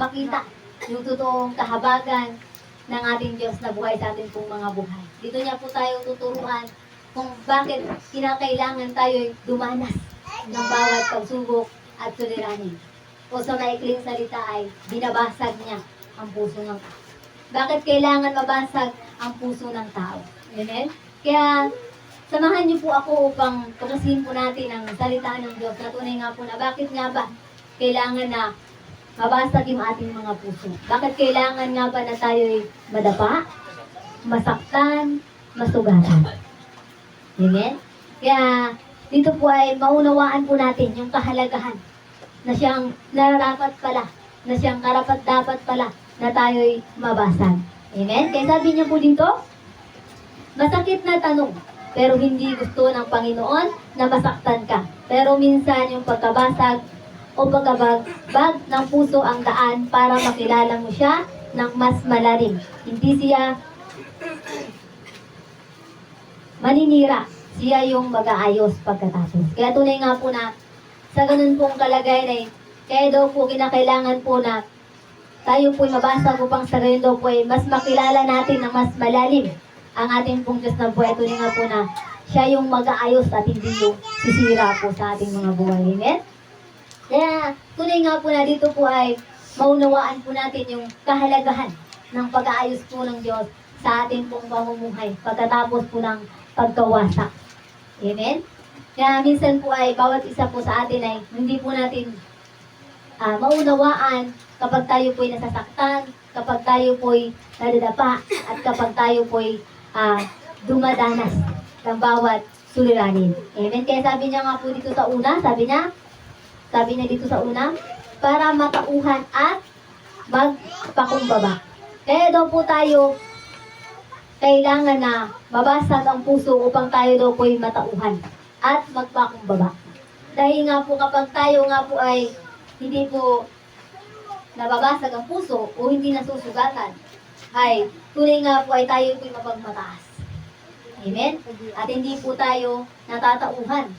makita yung totoong kahabagan ng ating Diyos na buhay sa ating pong mga buhay. Dito niya po tayo tuturuan kung bakit kinakailangan tayo dumanas ng bawat pagsubok at suliranin. O sa maikling salita ay binabasag niya ang puso ng tao. Bakit kailangan mabasag ang puso ng tao? Amen? Kaya samahan niyo po ako upang tuklasin po natin ang salita ng Diyos na tunay nga po na bakit nga ba kailangan na mabasag yung ating mga puso. Bakit kailangan nga ba na tayo'y madapa, masaktan, masugatan? Amen? Kaya dito po ay maunawaan po natin yung kahalagahan na siyang nararapat pala, na siyang karapat-dapat pala na tayo'y mabasag. Amen? Kaya sabi niya po dito, masakit na tanong, pero hindi gusto ng Panginoon na masaktan ka. Pero minsan yung pagkabasag o pagkabag ng puso ang daan para makilala mo siya ng mas malalim. Hindi siya maninira. Siya yung mag-aayos pagkatapos. Kaya tunay nga po na sa ganun pong kalagayan ay kaya daw po kinakailangan po na tayo po'y mabasag upang sa ganun daw po ay mas makilala natin ng mas malalim ang ating pong Diyos na buhay. Tunay nga po na siya yung mag-aayos at hindi yung sisira po sa ating mga buhay. Amen? Kaya tunay nga po na dito po ay maunawaan po natin yung kahalagahan ng pag-aayos po ng Diyos sa ating pong pamumuhay pagkatapos po ng pagkawasak. Amen? Kaya minsan po ay bawat isa po sa atin ay hindi po natin maunawaan kapag tayo po'y nasasaktan, kapag tayo po'y nadadapa, at kapag tayo po'y dumadanas ng bawat suliranin. Amen? Kaya sabi niya nga po dito sa una, sabi niya dito sa una, para matauhan at magpakumbaba. Kaya daw po tayo kailangan na mabasag ang puso upang tayo daw po'y matauhan at magpakumbaba. Dahil nga po kapag tayo nga po ay hindi po nababasag ang puso o hindi nasusugatan, ay tunay nga po ay tayo po'y mapagmataas. Amen? At hindi po tayo natatauhan.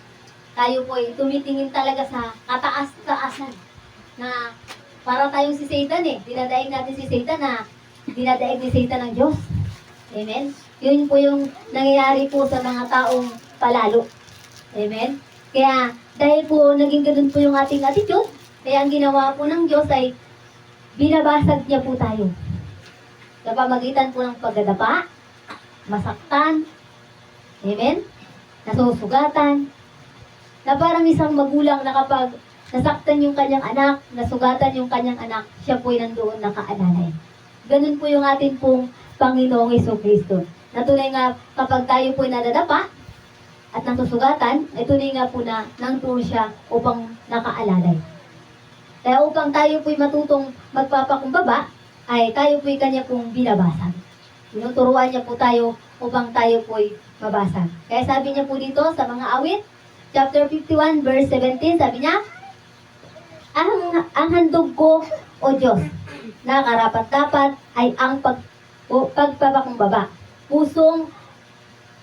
Tayo po'y tumitingin talaga sa kataas-taasan na para tayong si Satan dinadaig natin si Satan na dinadaig ni Satan ng Diyos. Amen? Yun po yung nangyayari po sa mga taong palalo. Amen? Kaya dahil po naging ganun po yung ating attitude, kaya ang ginawa po ng Diyos ay binabasag niya po tayo. Sa pamagitan po ng pagdadapa, masaktan, amen? Nasusugatan, na parang isang magulang na kapag nasaktan yung kanyang anak, nasugatan yung kanyang anak, siya po'y nandoon nakaalalay. Ganun po yung atin pong Panginoong Jesucristo. Na tunay nga kapag tayo po'y nadadapa at nasusugatan, ay tunay nga po na nangtuon siya upang nakaalalay. Kaya upang tayo po'y matutong magpapakumbaba, ay tayo po'y kanya pong binabasag. Tinuturuan niya po tayo upang tayo po'y mabasag. Kaya sabi niya po dito sa mga awit, chapter 51, verse 17, sabi niya, ang handog ko, O Diyos, na karapat-dapat ay ang pagpapakumbaba, pusong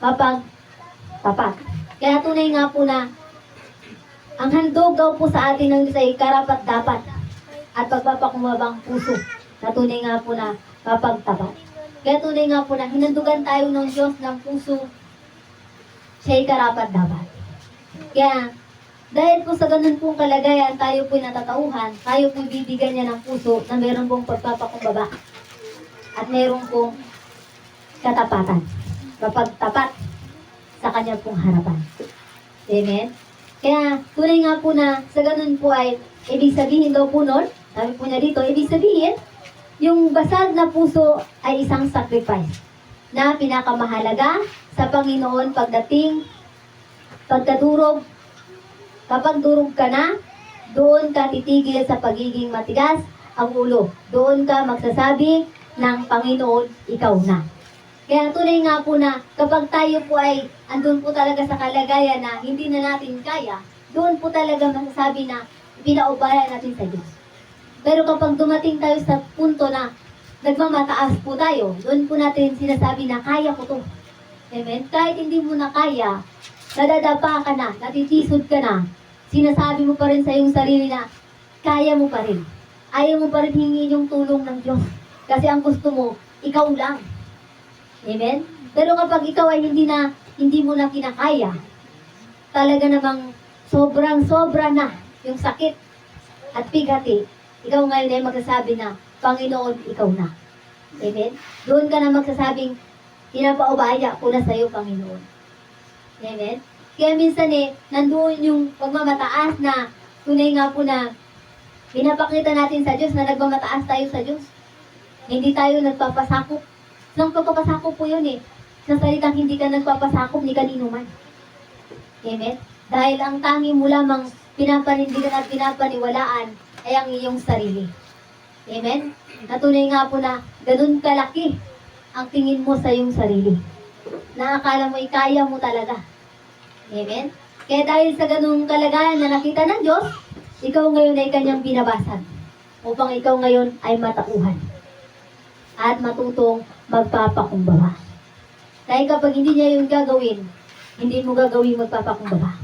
mapagtapat. Kaya tunay nga po na ang handog daw po sa atin ng Diyos ay karapat-dapat at pagpapakumbabang puso na tunay nga po na mapagtapat. Kaya tunay nga po na hinandugan tayo ng Diyos ng puso, siya'y karapat-dapat. Kaya dahil po sa ganun pong kalagayan, tayo po'y natatauhan, tayo po'y bibigyan niya ng puso na meron pong pagpapakumbaba at meron pong katapatan, mapagtapat sa kanya pong harapan. Amen? Kaya tunay nga po na sa ganun po ay ibig sabihin daw po nun, sabi po niya dito, ibig sabihin, yung basag na puso ay isang sacrifice na pinakamahalaga sa Panginoon pagkadurog, kapag durog ka na, doon ka titigil sa pagiging matigas ang ulo. Doon ka magsasabi ng Panginoon, ikaw na. Kaya tunay nga po na kapag tayo po ay andun po talaga sa kalagayan na hindi na natin kaya, doon po talaga masasabi na pinaubayan natin sa Diyos. Pero kapag dumating tayo sa punto na nagmamataas po tayo, doon po natin sinasabi na kaya ko to. Amen? Kahit hindi mo na kaya, nadadapa ka na, natitisod ka na, sinasabi mo pa rin sa iyong sarili na kaya mo pa rin. ayaw mo pa rin hingin yung tulong ng Diyos. Kasi ang gusto mo, ikaw lang. Amen? Pero kapag ikaw ay hindi mo na kinakaya, talaga namang sobrang-sobra na yung sakit at bigati, ikaw ngayon ay magsasabi na, Panginoon, ikaw na. Amen? Doon ka na magsasabing, pinapaubaya ko na sa'yo, Panginoon. Amen? Kaya minsan nandoon yung pagmamataas na tunay nga po na pinapakita natin sa Diyos na nagmamataas tayo sa Diyos. Hindi tayo nagpapasakop. Nang pagpapasakop po yun sa salitang hindi ka nagpapasakop ni kanino man. Amen? Dahil ang tangi mo lamang pinapanindigan at pinapaniwalaan ay ang iyong sarili. Amen? Natunay nga po na ganun kalaki ang tingin mo sa iyong sarili. Na akala mo ikaya mo talaga. Amen? Kaya dahil sa ganung kalagayan na nakita ng Diyos, ikaw ngayon ay kanyang binabasag upang ikaw ngayon ay matauhan at matutong magpapakumbaba. Dahil kapag hindi niya yung gagawin, hindi mo gagawin magpapakumbaba.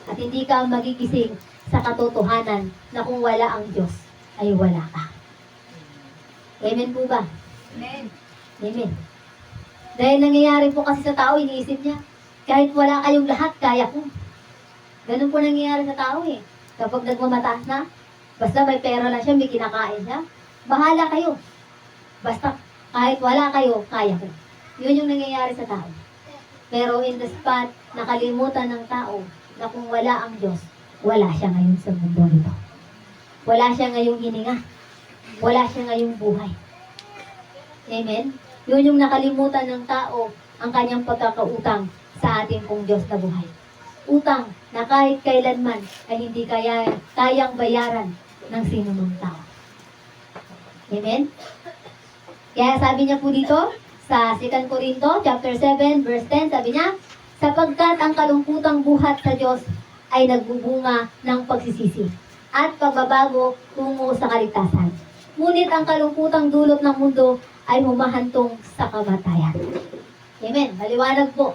At hindi ka magigising sa katotohanan na kung wala ang Diyos, ay wala ka. Amen po ba? Amen. Amen. Dahil nangyayari po kasi sa tao, iniisip niya, kahit wala kayong lahat, kaya ko. Ganun po nangyayari sa tao Kapag nagmamataas na, basta may pera lang siya, may kinakain siya, bahala kayo. Basta kahit wala kayo, kaya ko. Yun yung nangyayari sa tao. Pero in the spot, nakalimutan ng tao na kung wala ang Diyos, wala siya ngayon sa mundo nito. Wala siya ngayong hininga. Wala siya ngayong buhay. Amen? Yun yung nakalimutan ng tao ang kanyang pagkakautang sa ating pong Diyos na buhay. Utang na kahit kailanman ay hindi kayang bayaran ng sinumang tao. Amen? Kaya sabi niya po dito, sa 2 Corinto, chapter 7, verse 10, sabi niya, sapagkat ang kalungkutang buhat sa Diyos ay nagbubunga ng pagsisisi at pagbabago tungo sa kaligtasan. Ngunit ang kalungkutang dulot ng mundo ay humahantong sa kamatayan. Amen. Maliwanag po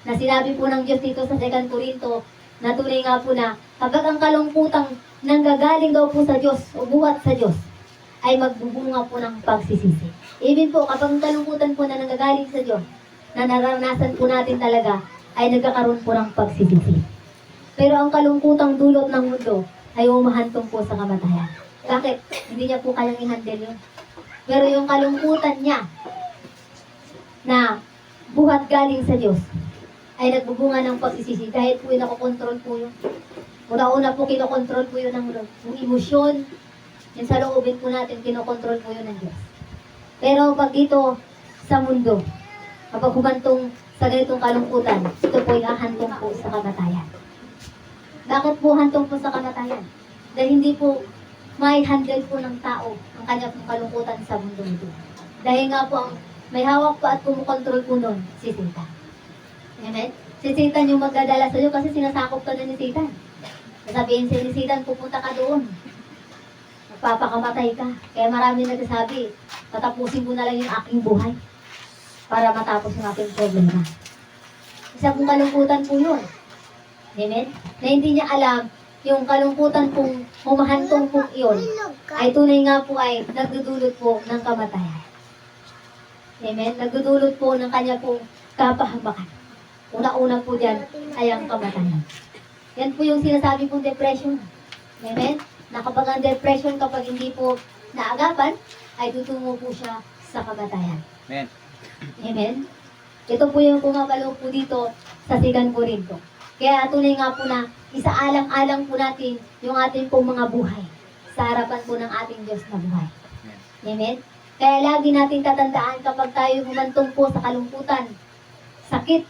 na sinabi po ng Diyos dito sa 2 Corinto na tunay nga po na kapag ang kalungkutang nanggagaling daw po sa Diyos o buhat sa Diyos ay magbubunga po ng pagsisisi. Even po, kapag ang kalungkutan po na nanggagaling sa Diyos, na naranasan po natin talaga, ay nagkakaroon po ng pagsisisi. Pero ang kalungkutang dulot ng mundo ay umahantong po sa kamatayan. Bakit? Hindi niya po kayang i-handle yun. Pero yung kalungkutan niya na buhat galing sa Diyos ay nagbubunga ng pagsisisi dahil po yung nakokontrol po yun. Una-una po kinokontrol po yun ng emosyon. Yung sa loobin po natin, kinokontrol po yun ng Diyos. Pero pag dito sa mundo, kapag humantong sa ganitong kalungkutan, ito po ay hahantong po sa kamatayan. Bakit po hantong po sa kamatayan? Dahil hindi po may handle po ng tao ang kanyang kalungkutan sa mundo ito. Dahil nga po ang may hawak pa at kumukontrol po nun, si Satan. Amen? Si Satan yung magdadala sa iyo kasi sinasakop ka na ni Satan. Sasabihin sa ni Satan, pupunta ka doon. Magpapakamatay ka. Kaya marami nagsasabi, patapusin ko na lang yung aking buhay para matapos yung aking problema. Isa pong kalungkutan po yun. Amen? Na hindi niya alam yung kalungkutan pong humahantong pong iyon ay tunay nga po ay nagdudulot po ng kamatayan. Amen? Nagdudulot po ng kanya pong kapahamakan. Una-una po dyan ay ang kamatayan. Yan po yung sinasabi pong depression. Amen? Na kapag ang depression kapag hindi po naagapan, ay tutungo po siya sa kamatayan. Amen. Amen? Ito po yung pumapalo po dito sa 2 Corinto. Kaya tunay nga po na isaalang-alang po natin yung ating pong mga buhay sa harapan po ng ating Diyos na buhay. Amen? Kaya lagi natin tatandaan kapag tayo humantong po sa kalungkutan, sakit,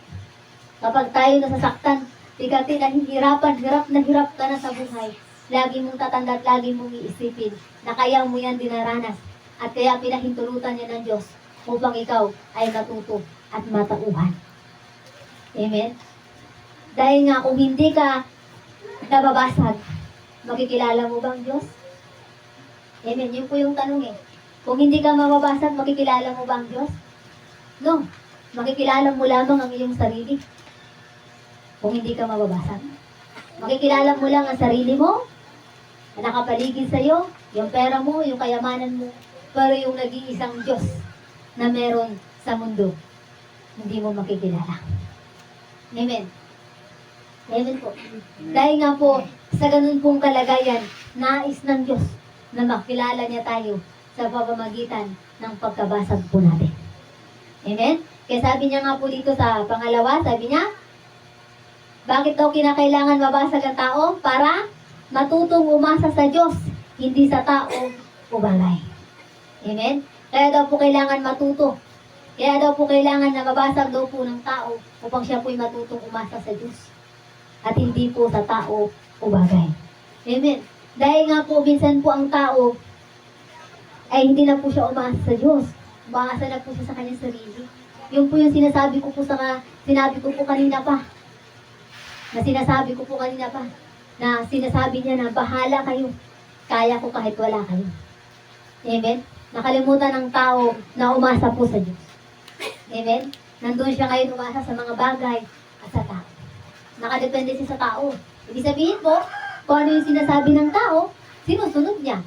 kapag tayo nasasaktan, bigati na hirap na hirap ka na sa buhay, lagi mong tatanda at lagi mong iisipin na kaya mo yan dinaranas at kaya pinahintulutan niya ng Diyos upang ikaw ay matuto at matauhan. Amen? Dahil nga kung hindi ka nababasag, makikilala mo bang Diyos? Amen. Yun po yung tanong Kung hindi ka mababasag, makikilala mo ba ang Diyos? No. Makikilala mo lamang ang iyong sarili. Kung hindi ka mababasag. Makikilala mo lang ang sarili mo na nakapaligid sa iyo, yung pera mo, yung kayamanan mo, pero yung nag-iisang Diyos na meron sa mundo, hindi mo makikilala. Amen. Amen po. Dahil nga po, sa ganun pong kalagayan, nais ng Diyos na makilala niya tayo sa pamamagitan ng pagkabasag po natin. Amen? Kaya sabi niya nga po dito sa pangalawa, sabi niya, bakit daw kinakailangan mabasag ang tao? Para matutong umasa sa Diyos, hindi sa tao o bagay. Amen? Kaya daw po kailangan matuto. Kaya daw po kailangan na mabasag daw po ng tao upang siya po'y matutong umasa sa Diyos. At hindi po sa tao o bagay. Amen? Dahil nga po, minsan po ang tao ay hindi na po siya umasa sa Diyos. Umaasa na po siya sa kanyang sarili. Yung po yung sinasabi ko po kanina pa. Na sinasabi niya na bahala kayo. Kaya ko kahit wala kayo. Amen? Nakalimutan ng tao na umasa po sa Diyos. Amen? Nandun siya ngayon umasa sa mga bagay at sa tao. Nakadepende siya sa tao. Ibig sabihin po, kung ano yung sinasabi ng tao, sinusunod niya.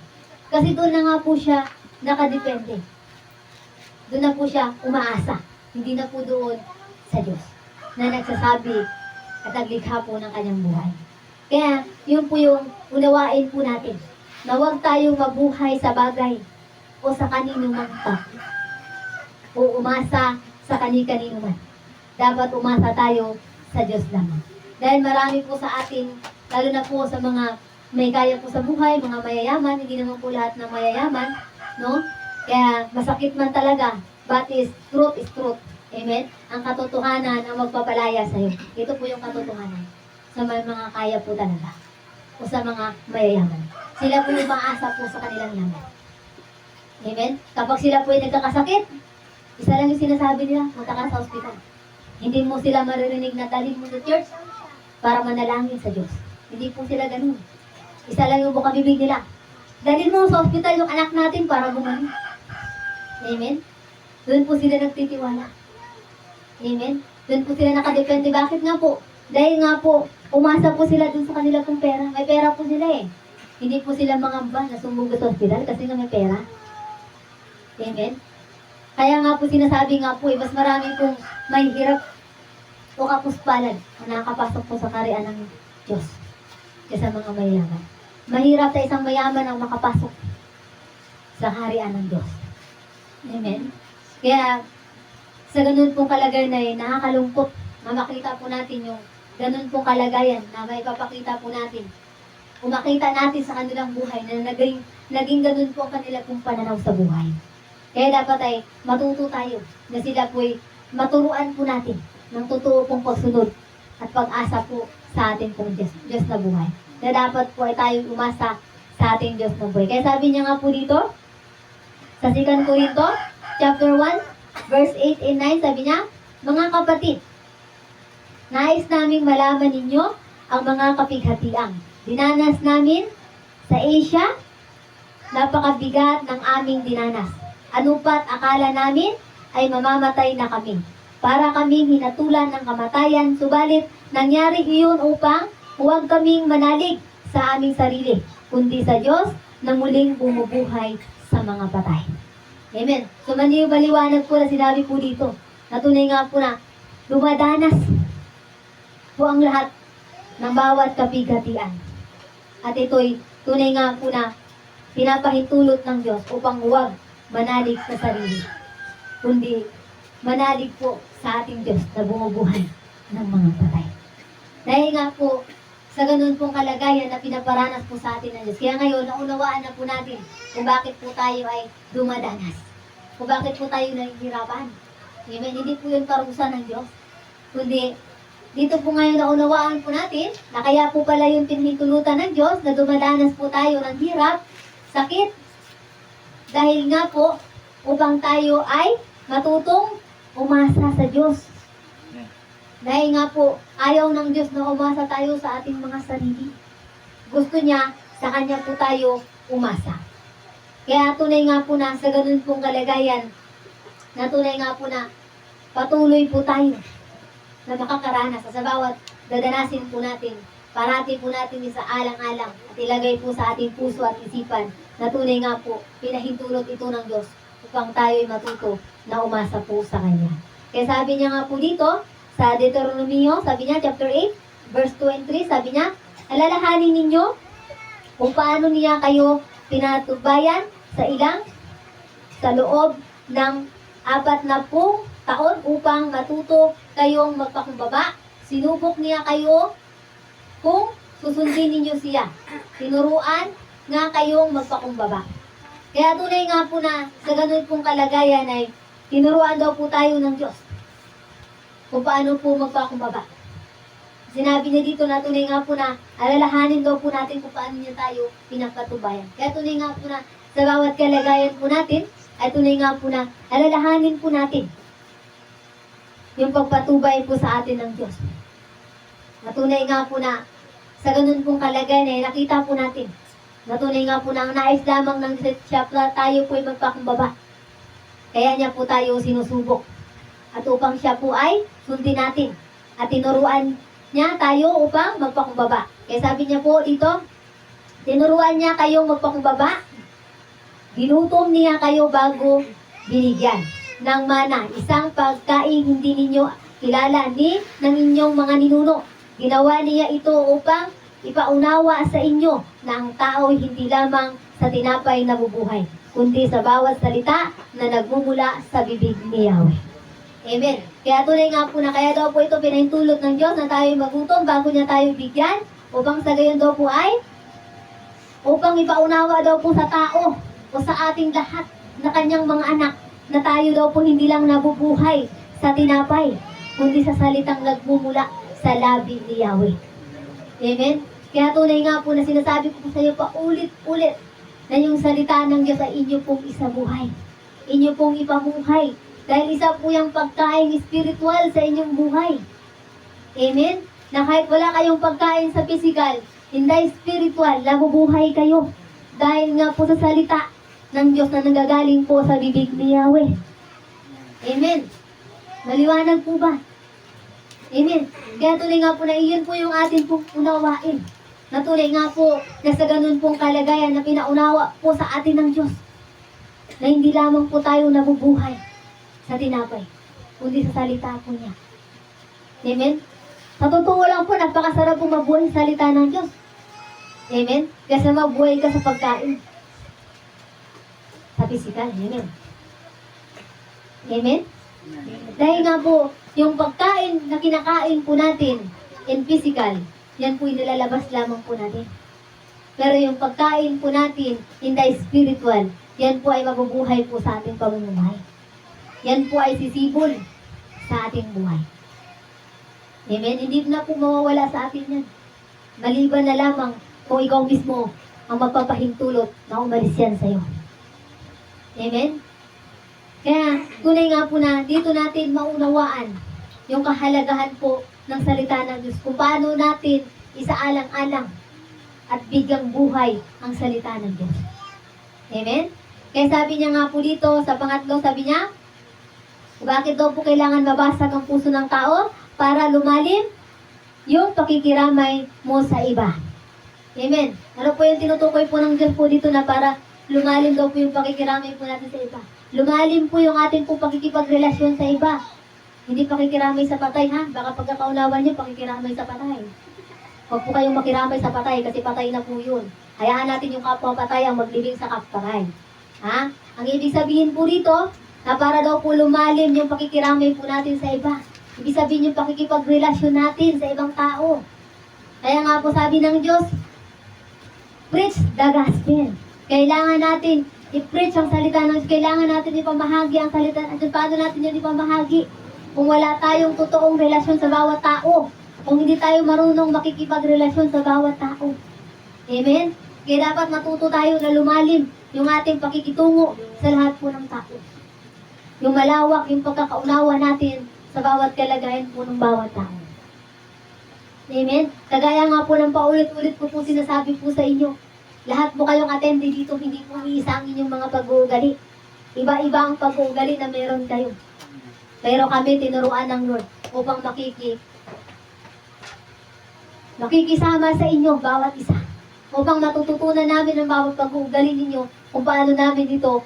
Kasi doon na nga po siya nakadepende. Doon na po siya umaasa. Hindi na po doon sa Diyos na nagsasabi at naglikha po ng kanyang buhay. Kaya, yun po yung unawain po natin na huwag tayong mabuhay sa bagay o sa kanino man pa o umasa sa kani-kanino man. Dapat umasa tayo sa Diyos lamang. Dahil marami po sa atin, lalo na po sa mga may kaya po sa buhay, mga mayayaman, hindi naman po lahat ng mayayaman, no? Kaya masakit man talaga, but truth is truth. Amen? Ang katotohanan ang magpapalaya sa iyo. Ito po yung katotohanan sa mga kaya po talaga o sa mga mayayaman. Sila po yung maasa po sa kanilang yaman. Amen? Kapag sila po yung nagkakasakit, isa lang yung sinasabi nila, punta ka sa ospital. Hindi mo sila maririnig na dalhin mo sa church para manalangin sa Diyos. Hindi po sila ganun. Isa lang yung bukabibig nila. Dalhin mo sa ospital yung anak natin para gumaling. Amen? Doon po sila nagtitiwala. Amen? Doon po sila nakadepende. Bakit nga po? Dahil nga po, umasa po sila dun sa kanila pong pera. May pera po sila eh. Hindi po sila mangamba na sumugot sa ospital kasi nga may pera. Amen? Kaya nga po sinasabi nga po, mas marami pong may hirap o kapuspalad na nakakapasok po sa kariyan ng Diyos kaysa mga mayaman. Mahirap sa isang mayaman ang makapasok sa harian ng Diyos. Amen? Kaya, sa ganun pong kalagayan ay nakakalungkot na makita po natin yung ganun pong kalagayan na may papakita po natin. Kung makita natin sa kanilang buhay na naging ganun po ang kanila pong pananaw sa buhay. Kaya dapat ay matuto tayo na sila po'y maturuan po natin ng totoo pong pagsunod at pag-asa po sa ating pong Diyos na buhay. Na dapat po ay tayo umasa sa ating Diyos na buhay. Kaya sabi niya nga po dito, sa 2 Corinto, chapter 1, verse 8 and 9, sabi niya, mga kapatid, nais naming malaman ninyo ang mga kapighatiang dinanas namin sa Asia, napakabigat ng aming dinanas. Ano pa't akala namin ay mamamatay na kami. Para kaming hinatulan ng kamatayan, subalit nangyari iyon upang huwag kaming manalig sa aming sarili, kundi sa Diyos na muling bumubuhay sa mga patay. Amen. So maliwanag po na sinabi po dito, na tunay nga po na dumadanas po ang lahat ng bawat kapighatian. At ito'y tunay nga po na pinapahintulot ng Diyos upang huwag manalig sa sarili, kundi manalig po sa ating Diyos na bumubuhay ng mga patay. Dahil nga po, sa ganun pong kalagayan na pinaparanas po sa atin ng Diyos. Kaya ngayon, naunawaan na po natin kung bakit po tayo ay dumadanas. Kung bakit po tayo nahihirapan. Amen? Hindi po yung karusan ng Diyos. Kundi, dito po ngayon naunawaan po natin na kaya po pala yung pinahintulutan ng Diyos na dumadanas po tayo ng hirap, sakit, dahil nga po, upang tayo ay matutong umasa sa Diyos. Dahil nga po, ayaw ng Diyos na umasa tayo sa ating mga sarili. Gusto niya, sa Kanya po tayo umasa. Kaya tunay nga po na sa ganun pong kalagayan, na tunay nga po na patuloy po tayo na makakaranas sa bawat dadanasin po natin parati po natin isaalang-alang at ilagay po sa ating puso at isipan na tunay nga po, pinahintulot ito ng Diyos upang tayo'y matuto na umasa po sa Kanya. Kaya sabi niya nga po dito, sa Deuteronomio, sabi niya, chapter 8, verse 2 and 3, sabi niya, alalahanin ninyo kung paano niya kayo pinatugbayan sa loob ng 40 taon upang matuto kayong magpakumbaba. Sinubok niya kayo kung susundin ninyo siya. Tinuruan nga kayong magpakumbaba. Kaya tunay nga po na sa ganun pong kalagayan ay tinuruan daw po tayo ng Diyos kung paano po magpakumbaba. Sinabi niya dito na tunay nga po na alalahanin daw po natin kung paano niya tayo pinagpatubayan. Kaya tunay nga po na sa bawat kalagayan po natin, ay tunay nga po na alalahanin po natin yung pagpatubay po sa atin ng Diyos. Na tunay nga po na sa ganun pong kalagayan ay nakita po natin na tunay nga po na ang nais lamang ng siya tayo po ay magpakumbaba. Kaya niya po tayo sinusubok. At upang siya po ay sundin natin. At tinuruan niya tayo upang magpakumbaba. Kaya sabi niya po dito, tinuruan niya kayong magpakumbaba. Ginutom niya kayo bago binigyan ng mana. Isang pagkain hindi ninyo kilala ng inyong mga ninuno. Ginawa niya ito upang ipaunawa sa inyo na ang tao hindi lamang sa tinapay na bubuhay, kundi sa bawat salita na nagmumula sa bibig ni Yahweh. Amen. Kaya tunay nga po na kaya daw po ito pinahintulot ng Diyos na tayo magutom bago niya tayo bigyan upang sa gayon daw po ay upang ipaunawa daw po sa tao o sa ating lahat na kanyang mga anak na tayo daw po hindi lang nabubuhay sa tinapay kundi sa salitang nagmumula sa labi ni Yahweh. Amen? Kaya tunay nga po na sinasabi ko sa iyo pa ulit-ulit na yung salita ng Diyos ay inyo pong isabuhay. Inyo pong ipamuhay. Dahil isa po yung pagkain spiritual sa inyong buhay. Amen? Na kahit wala kayong pagkain sa physical, hindi spiritual, nabubuhay kayo. Dahil nga po sa salita ng Diyos na nanggagaling po sa bibig ni Yahweh. Amen? Maliwanag po ba? Amen? Kaya tunay nga po na iyon po yung atin pong unawain. Na tunay nga po na sa ganun pong kalagayan na pinaunawa po sa atin ng Diyos. Na hindi lamang po tayo nabubuhay sa tinapay, kundi sa salita po niya. Amen? Sa totoo lang po, napakasarap po mabuhay sa salita ng Diyos. Amen? Kasi mabuhay ka sa pagkain. Sa physical. Amen? Amen? Dahil nga po, yung pagkain na kinakain po natin in physical, yan po nilalabas lamang po natin. Pero yung pagkain po natin in the spiritual, yan po ay mabubuhay po sa ating pamumuhay. Yan po ay sisibol sa ating buhay. Amen? Hindi na po mawawala sa atin yan. Maliban na lamang kung ikaw mismo ang magpapahintulot na umalis yan sa'yo. Amen? Kaya, tunay nga po na dito natin maunawaan yung kahalagahan po ng salita ng Diyos. Kung paano natin isaalang-alang at bigyang buhay ang salita ng Diyos. Amen? Kaya sabi niya nga po dito, sa pangatlong sabi niya, bakit daw po kailangan mabasag ang puso ng tao? Para lumalim yung pakikiramay mo sa iba. Amen. Ano po yung tinutukoy po ng Diyos po dito na para lumalim daw po yung pakikiramay po natin sa iba. Lumalim po yung ating po pakikipagrelasyon sa iba. Hindi pakikiramay sa patay, ha? Baka pagkakaunawan niyo, pakikiramay sa patay. Huwag po kayong makiramay sa patay kasi patay na po yun. Hayaan natin yung kapwa patay ang maglibing sa kapatay. Ha? Ang ibig sabihin po dito, na para daw po lumalim yung pakikiramay po natin sa iba. Ibig sabihin yung pakikipagrelasyon natin sa ibang tao. Kaya nga po sabi ng Diyos, preach the gospel. Kailangan natin i-preach ang salita ng Diyos. Kailangan natin ipamahagi ang salita ng Diyos. Paano natin yun ipamahagi? Kung wala tayong totoong relasyon sa bawat tao. Kung hindi tayo marunong makikipagrelasyon sa bawat tao. Amen? Kaya dapat matuto tayo na lumalim yung ating pakikitungo sa lahat po ng tao. Yung malawak, yung pagkakaunawa natin sa bawat kalagayan po ng bawat tao. Amen? Kagaya nga po ng paulit-ulit po sinasabi po sa inyo, lahat po kayong attende dito, hindi po iisa ang inyong mga pag-uugali. Iba-iba ang pag-uugali na meron kayo. Pero kami tinuruan ng Lord upang makikisama sa inyo bawat isa upang matututunan namin ang bawat pag-uugali ninyo kung paano namin ito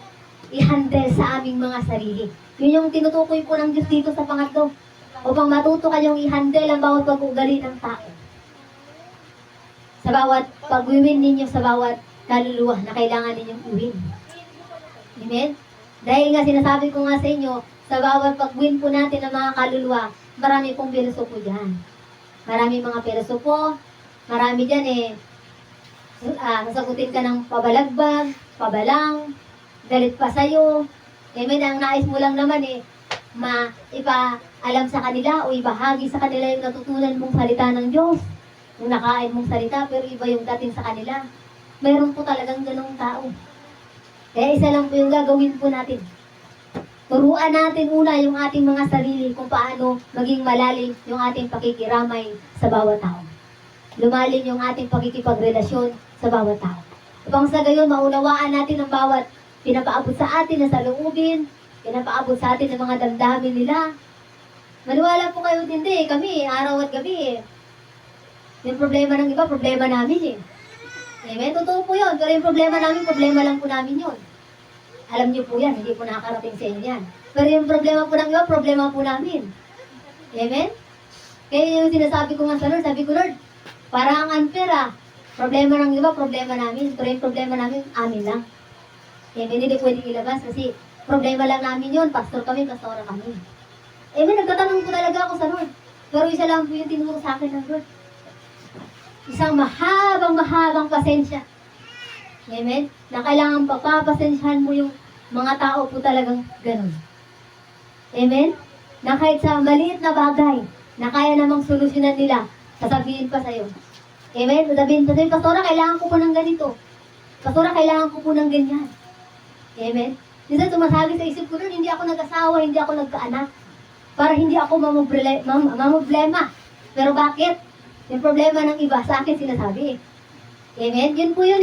i-handle sa aming mga sarili. Yun yung tinutukoy po ng Diyos dito sa pangatlo. Upang matuto kayong i-handle ang bawat pag-uugali ng tao. Sa bawat pag-win ninyo sa bawat kaluluwa na kailangan ninyong iwin. Amen? Dahil nga sinasabi ko nga sa inyo, sa bawat pag-win po natin ng mga kaluluwa, marami pong pilosopo dyan. Marami mga pilosopo, marami dyan sasagutin ka ng pabalagbag, pabalang, galit pa sa'yo. Amen, ang nais mo lang naman ipaalam sa kanila o ibahagi sa kanila yung natutunan mong salita ng Diyos. Yung nakain mong salita, pero iba yung dating sa kanila. Mayroon po talagang ganong tao. Kaya isa lang po yung gagawin po natin. Turuan natin una yung ating mga sarili kung paano maging malalim yung ating pakikiramay sa bawat tao. Lumalim yung ating pakikipagrelasyon sa bawat tao. Upang sa gayon, maunawaan natin ang bawat pinapaabot sa atin na saloobin, pinapaabot sa atin ng mga damdamin nila. Maniwala po kayo hindi, kami, araw at gabi Yung problema ng iba, problema namin Amen? Totoo po yun, pero yung problema namin, problema lang po namin yun. Alam niyo po yan, hindi po nakakarating sa inyo yan. Pero yung problema po ng iba, problema po namin. Amen? Kaya yung sinasabi ko nga sa Lord, sabi ko, Lord, parang unfair Problema ng iba, problema namin. Pero yung problema namin, amin lang. Amen? Hindi pwedeng ilabas kasi problema lang namin yun. Pastor kami, pastora kami. Amen? Nagtatanong po talaga ako sa Lord. Pero isa lang po yung tinuro sa akin ng Lord. Isang mahabang pasensya. Amen? Na kailangan papapasensyahan mo yung mga tao po talagang ganun. Amen? Na kahit sa maliit na bagay, na kaya namang solusyonan nila, sasabihin pa sa'yo. Amen? Sasabihin pa sa'yo, Pastora, kailangan ko po ng ganito. Pastora, kailangan ko po ng ganyan. Amen? Minsan sumasabi sa isip ko nun, hindi ako nag-asawa, hindi ako nagkaanak. Para hindi ako mamoblema. Pero bakit? Yung problema ng iba sa akin sinasabi. Amen? Yun po yun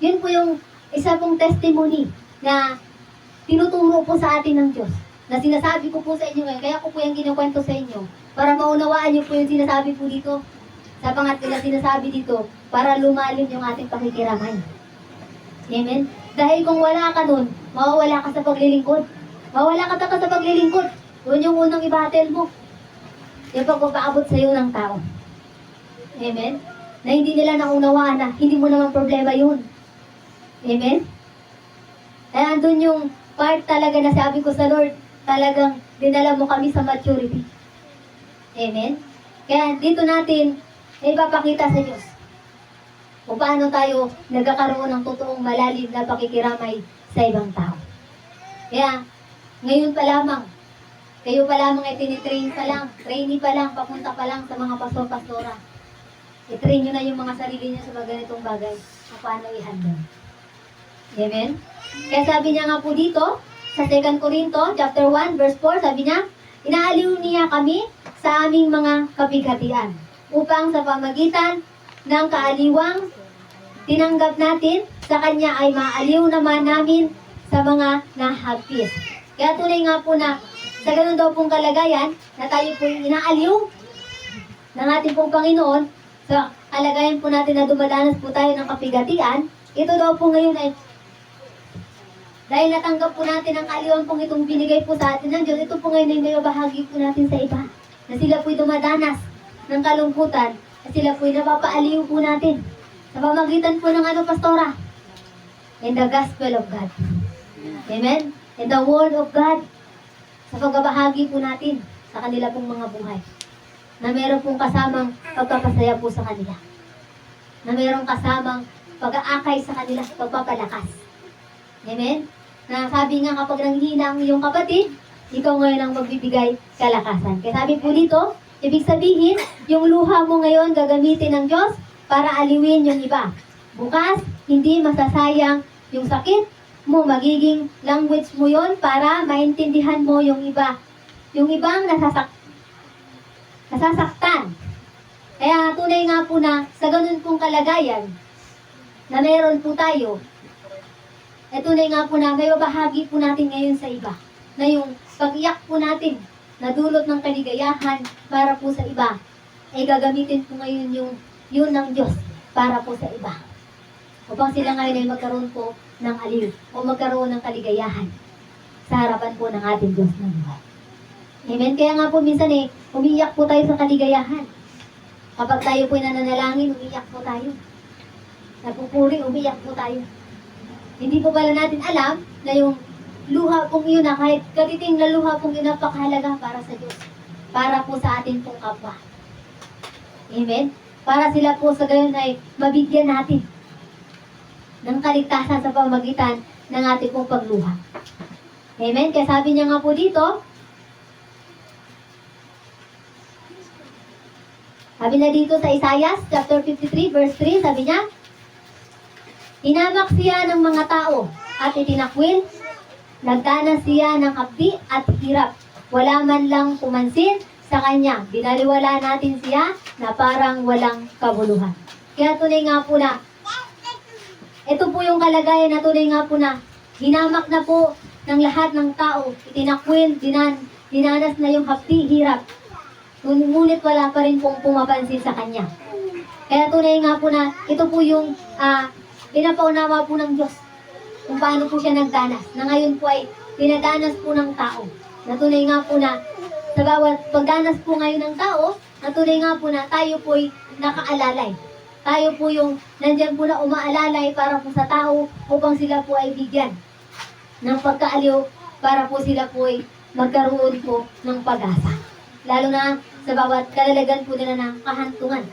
Yun po yung isa pong testimony na tinuturo po sa atin ng Diyos. Na sinasabi ko po sa inyo ngayon. Kaya ko po yung kinukwento sa inyo. Para maunawaan niyo po yung sinasabi po dito. Sa pangatlo na sinasabi dito. Para lumalim yung ating pakikiramay. Amen? Dahil kung wala ka nun, mawawala ka sa paglilingkod. Mawawala ka sa paglilingkod. Yun yung unang i-battle mo. Yung pagpapaabot sa iyo ng tao. Amen? Na hindi nila naunawaan na hindi mo naman problema yun. Amen? Kaya andun yung part talaga na sabi ko sa Lord, talagang dinala mo kami sa maturity. Amen? Kaya dito natin ipapakita sa Diyos kung paano tayo nagkakaroon ng totoong malalim na pakikiramay sa ibang tao. Kaya, ngayon pa lamang, kayo pa lamang ay tinitrain pa lang, trainee pa lang, papunta pa lang sa mga pastor-pastora. I-train nyo na yung mga sarili nyo sa mga ganitong bagay kung paano i-handle. Amen? Kaya sabi niya nga po dito, sa 2 Corinto, chapter 1, verse 4, sabi niya, inaaliw niya kami sa aming mga kapighatian, upang sa pamagitan ng kaaliwang tinanggap natin, sa Kanya ay maaliw naman namin sa mga nahagpis. Kaya tunay nga po na sa ganun daw pong kalagayan, na tayo po inaaliw ng ating pong Panginoon, sa kalagayan po natin na dumadanas po tayo ng kapighatian, ito daw po ngayon ay dahil natanggap po natin ang kaaliwan pong itong binigay po sa atin ng Diyos, ito po ngayon ay may bahagi po natin sa iba. Na sila po'y dumadanas ng kalungkutan, at sila po'y napapaaliw po natin. Sa pamagitan po ng pastora? In the gospel of God. Amen? In the word of God. Sa pagbabahagi po natin sa kanila pong mga buhay. Na meron pong kasamang pagpapasaya po sa kanila. Na meron kasamang pag-aakay sa kanila, pagpapalakas. Amen? Na sabi nga kapag nanghina ang iyong kapatid, ikaw ngayon ang magbibigay kalakasan. Kaya sabi po dito, ibig sabihin, yung luha mo ngayon gagamitin ng Diyos para aliwin yung iba. Bukas, hindi masasayang yung sakit mo, magiging language mo yon para maintindihan mo yung iba. Yung ibang nasasaktan. Kaya tunay nga po na sa ganun pong kalagayan na meron po tayo, tunay nga po na may bahagi po natin ngayon sa iba. Na yung pag-iyak po natin na dulot ng kaligayahan para po sa iba, ay gagamitin po ngayon yung yun ng Diyos para po sa iba. Upang sila ngayon ay magkaroon po ng aliw o magkaroon ng kaligayahan sa harapan po ng ating Diyos na buhay. Amen? Kaya nga po minsan umiiyak po tayo sa kaligayahan. Kapag tayo po nananalangin, umiiyak po tayo. Nagpupuri, umiiyak po tayo. Hindi po pala natin alam na yung luha pong yun na kahit katiting na luha pong yun napakahalaga para sa Diyos. Para po sa atin pong kapwa. Amen? Para sila po sa gayon ay mabigyan natin ng kaligtasan sa pamagitan ng ating pong pagluha. Amen? Kaya sabi niya nga po dito, sabi na dito sa Isaiah chapter 53 verse 3, sabi niya, hinamak siya ng mga tao at itinakwil, nagdanas siya ng hapdi at hirap. Wala man lang pumansin sa kanya. Binaliwala natin siya na parang walang kabuluhan. Kaya tunay nga po na, ito po yung kalagayan na tunay nga po na, hinamak na po ng lahat ng tao. Itinakwil, dinanas na yung hapdi, hirap. Ngunit wala pa rin pong pumapansin sa kanya. Kaya tunay nga po na, ito po yung pinapaunawa po ng Diyos kung paano po siya nagdanas. Na ngayon po ay pinadanas po ng tao. Na tunay nga po na sa bawat pagdanas po ngayon ng tao, na tunay nga po na tayo po ay nakaalalay. Tayo po yung nandyan po na umaalalay para po sa tao upang sila po ay bigyan ng pagkaaliw para po sila po ay magkaroon po ng pag-asa. Lalo na sa bawat kalalagan po nila ng kahantungan.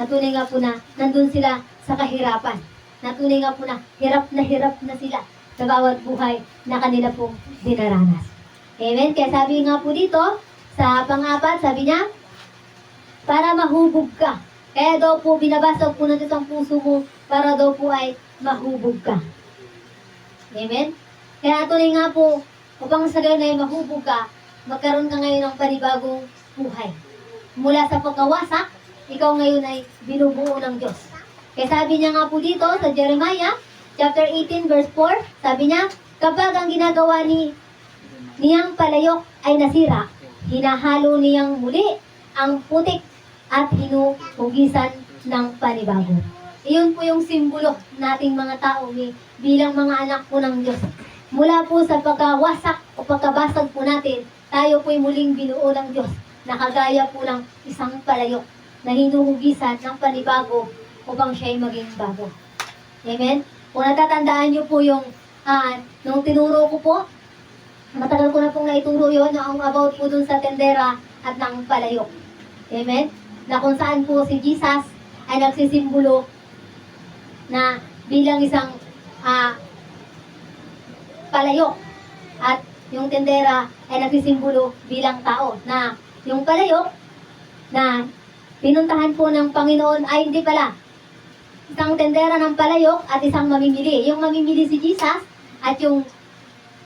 Na tunay nga po na nandun sila sa kahirapan. Na tunay nga po na hirap na sila sa bawat buhay na kanila pong dinaranas. Amen? Kaya sabi nga po dito, sa pang-apat, sabi niya, para mahubog ka. Kaya daw po binabasag po natin ang puso mo para daw po ay mahubog ka. Amen? Kaya tunay nga po, upang sa gayon ay mahubog ka, magkaroon ka ngayon ng panibagong buhay. Mula sa pagkawasak, ikaw ngayon ay binubuo ng Diyos. Kaya sabi niya nga po dito sa Jeremiah, chapter 18, verse 4, sabi niya, kapag ang ginagawa niyang palayok ay nasira, hinahalo niyang muli ang putik at hinuhugisan ng panibago. Iyon po yung simbolo nating mga tao bilang mga anak po ng Diyos. Mula po sa pagkawasak o pagkabasag po natin, tayo po'y muling binuo ng Diyos na kagaya po ng isang palayok na hinuhugisan ng panibago upang siya'y maging bago. Amen? Kung natatandaan niyo po yung nung tinuro ko po, matagal ko na pong naituro yun, ang about po dun sa tendera at ng palayok. Amen? Na kung saan po si Jesus ay nagsisimbolo na bilang isang palayok at yung tendera ay nagsisimbolo bilang tao na yung palayok na pinuntahan po ng Panginoon ay hindi pala isang tendera ng palayok at isang mamimili. Yung mamimili si Jesus at yung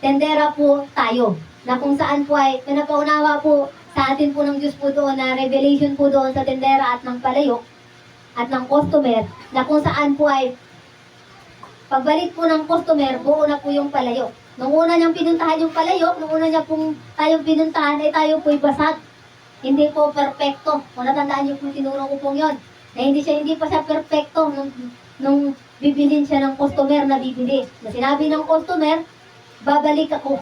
tendera po tayo. Na kung saan po ay pinapaunawa po sa atin po ng Diyos po doon na revelation po doon sa tendera at ng palayok at ng customer na kung saan po ay pagbalik po ng customer, buo na po yung palayok. Nung una niyang pinuntahan yung palayok, nung una niya pong tayong pinuntahan ay tayo po'y basag. Hindi po perfecto. Kung natandaan niyo po, tinuro ko pong yun. Na hindi pa siya perfecto nung bibilin siya ng customer na bibili. Na sinabi ng customer, babalik ako.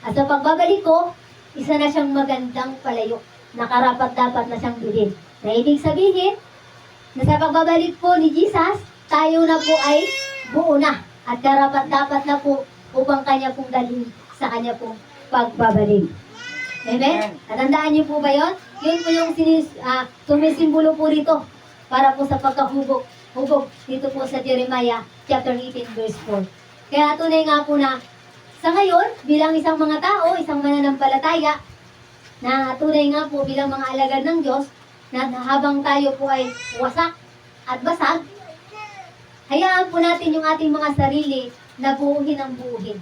At sa pagbabalik ko, isa na siyang magandang palayok na karapat-dapat na siyang bilhin. Na ibig sabihin, na sa pagbabalik po ni Jesus, tayo na po ay buo na at karapat-dapat na po upang kanya pong dalhin sa kanya pong pagbabalik. Amen? Natandaan niyo po ba yun? Yun po yung sumisimbolo po rito para po sa pagkahubog dito po sa Jeremiah chapter 18 verse 4. Kaya tunay nga po na sa ngayon, bilang isang mga tao, isang mananampalataya, na tunay nga po bilang mga alagad ng Diyos, na habang tayo po ay wasak at basag, hayaan po natin yung ating mga sarili na buuhin ang buuhin.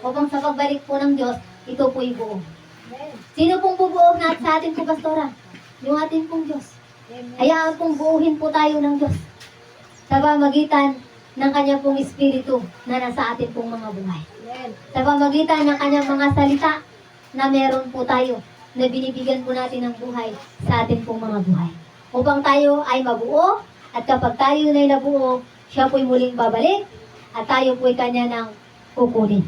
Upang sa pagbalik po ng Diyos, ito po'y buo. Sino pong bubuo sa atin po, Pastora? Yung ating pong Diyos. Hayaan pong buuhin po tayo ng Diyos sa pamagitan ng kanyang pong Espiritu na nasa atin pong mga buhay. Sa pamagitan ng kanyang mga salita na meron po tayo na binibigyan po natin ng buhay sa atin pong mga buhay. upang tayo ay mabuo, at kapag tayo na'y nabuo, siya po'y muling babalik, at tayo po'y kanya nang kukunin.